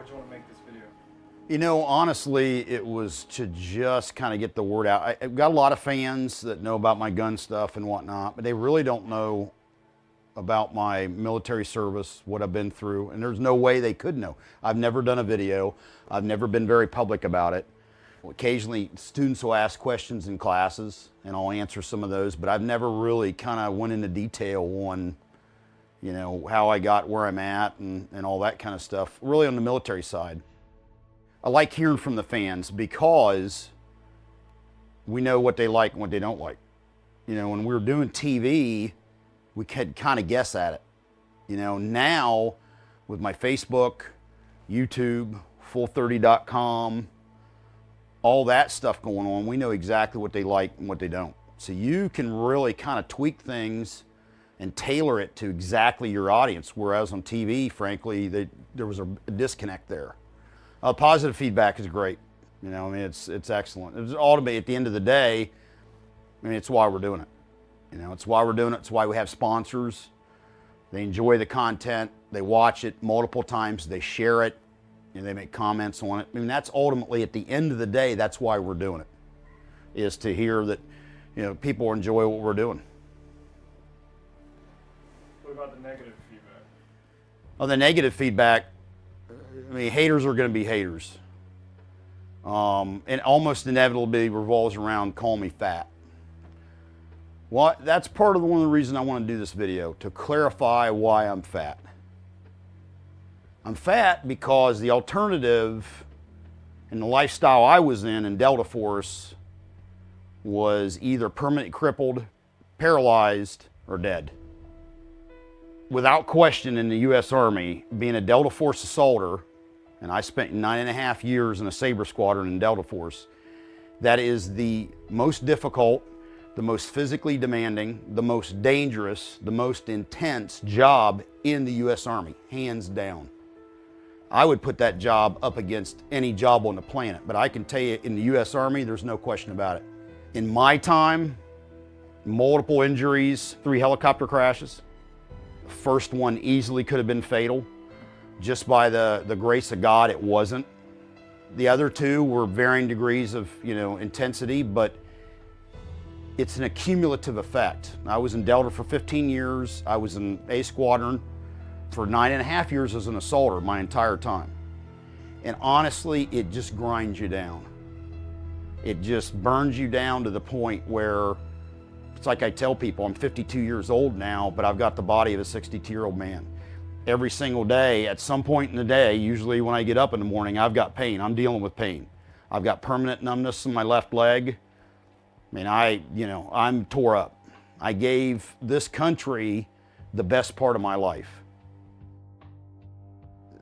Why'd you want to make this video? You know, honestly, it was to just kind of get the word out. I've got a lot of fans that know about my gun stuff and whatnot, but they really don't know about my military service, what I've been through, and there's no way they could know. I've never done a video. I've never been very public about it. Occasionally, students will ask questions in classes, and I'll answer some of those, but I've never really kind of went into detail on, you know, how I got where I'm at and all that kind of stuff, really on the military side. I like hearing from the fans because we know what they like and what they don't like. You know, when we were doing TV, we could kind of guess at it. You know, now with my Facebook, YouTube, full30.com, all that stuff going on, we know exactly what they like and what they don't. So you can really kind of tweak things and tailor it to exactly your audience, whereas on TV, frankly, there was a disconnect there. Positive feedback is great. You know, I mean, it's excellent. It's ultimately, at the end of the day, I mean, it's why we're doing it. You know, it's why we're doing it. It's why we have sponsors. They enjoy the content. They watch it multiple times. They share it. And they make comments on it. I mean, that's ultimately, at the end of the day, that's why we're doing it, is to hear that, you know, people enjoy what we're doing. What about the negative feedback? Oh, the negative feedback, I mean, haters are going to be haters. And almost inevitably revolves around calling me fat. Well, that's part of one of the reasons I want to do this video, to clarify why I'm fat. I'm fat because the alternative in the lifestyle I was in Delta Force was either permanently crippled, paralyzed, or dead. Without question, in the U.S. Army, being a Delta Force assaulter, and I spent 9.5 years in a Sabre Squadron in Delta Force, that is the most difficult, the most physically demanding, the most dangerous, the most intense job in the U.S. Army, hands down. I would put that job up against any job on the planet, but I can tell you, in the U.S. Army, there's no question about it. In my time, multiple injuries, 3 helicopter crashes. The first one easily could have been fatal. Just by the grace of God, it wasn't. The other 2 were varying degrees of, you know, intensity, but it's an accumulative effect. I was in Delta for 15 years. I was in A Squadron for 9.5 years as an assaulter my entire time. And honestly, it just grinds you down. It just burns you down to the point where, it's like I tell people, I'm 52 years old now, but I've got the body of a 62-year-old man. Every single day, at some point in the day, usually when I get up in the morning, I've got pain. I'm dealing with pain. I've got permanent numbness in my left leg. I mean, I'm tore up. I gave this country the best part of my life.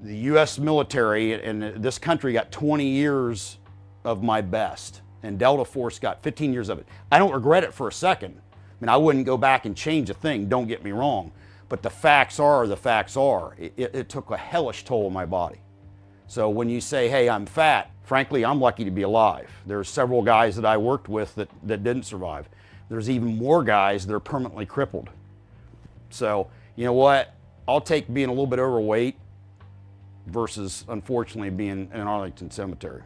The U.S. military and this country got 20 years of my best, and Delta Force got 15 years of it. I don't regret it for a second. I mean, I wouldn't go back and change a thing, don't get me wrong, but the facts are the facts are. It took a hellish toll on my body. So when you say, hey, I'm fat, frankly, I'm lucky to be alive. There's several guys that I worked with that didn't survive. There's even more guys that are permanently crippled. So, you know what? I'll take being a little bit overweight versus, unfortunately, being in Arlington Cemetery.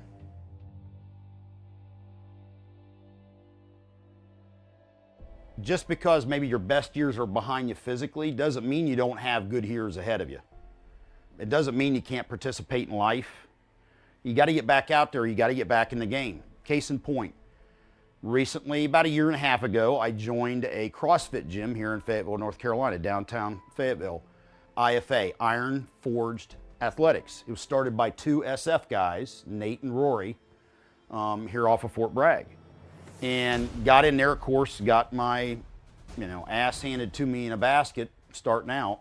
Just because maybe your best years are behind you physically doesn't mean you don't have good years ahead of you. It doesn't mean you can't participate in life. You got to get back out there. You got to get back in the game. Case in point, recently, about 1.5 years ago, I joined a CrossFit gym here in Fayetteville, North Carolina, downtown Fayetteville. IFA, Iron Forged Athletics. It was started by 2 SF guys, Nate and Rory, here off of Fort Bragg. And got in there, of course, got my, ass handed to me in a basket starting out.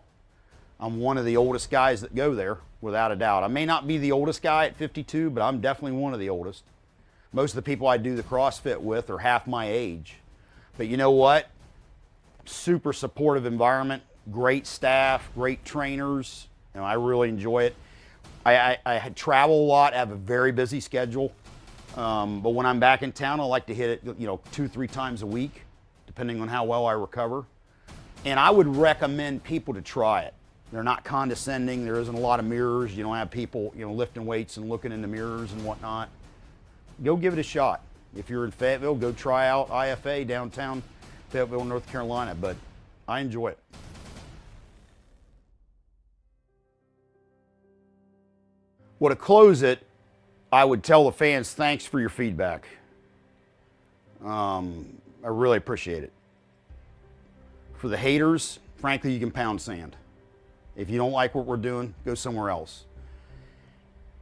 I'm one of the oldest guys that go there, without a doubt. I may not be the oldest guy at 52, but I'm definitely one of the oldest. Most of the people I do the CrossFit with are half my age. But you know what? Super supportive environment, great staff, great trainers. I really enjoy it. I travel a lot, I have a very busy schedule. But when I'm back in town, I like to hit it, 2-3 times a week, depending on how well I recover. And I would recommend people to try it. They're not condescending. There isn't a lot of mirrors. You don't have people, lifting weights and looking in the mirrors and whatnot. Go give it a shot. If you're in Fayetteville, go try out IFA downtown Fayetteville, North Carolina. But I enjoy it. Well, to close it, I would tell the fans, thanks for your feedback. I really appreciate it. For the haters, frankly, you can pound sand. If you don't like what we're doing, go somewhere else.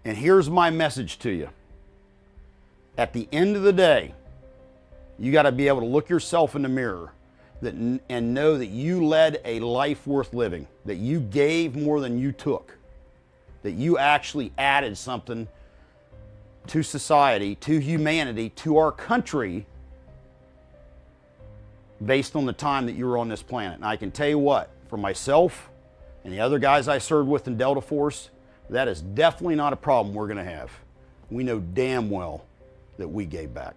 And here's my message to you. At the end of the day, you got to be able to look yourself in the mirror and know that you led a life worth living, that you gave more than you took, that you actually added something to society, to humanity, to our country, based on the time that you were on this planet. And I can tell you what, for myself and the other guys I served with in Delta Force, that is definitely not a problem we're going to have. We know damn well that we gave back.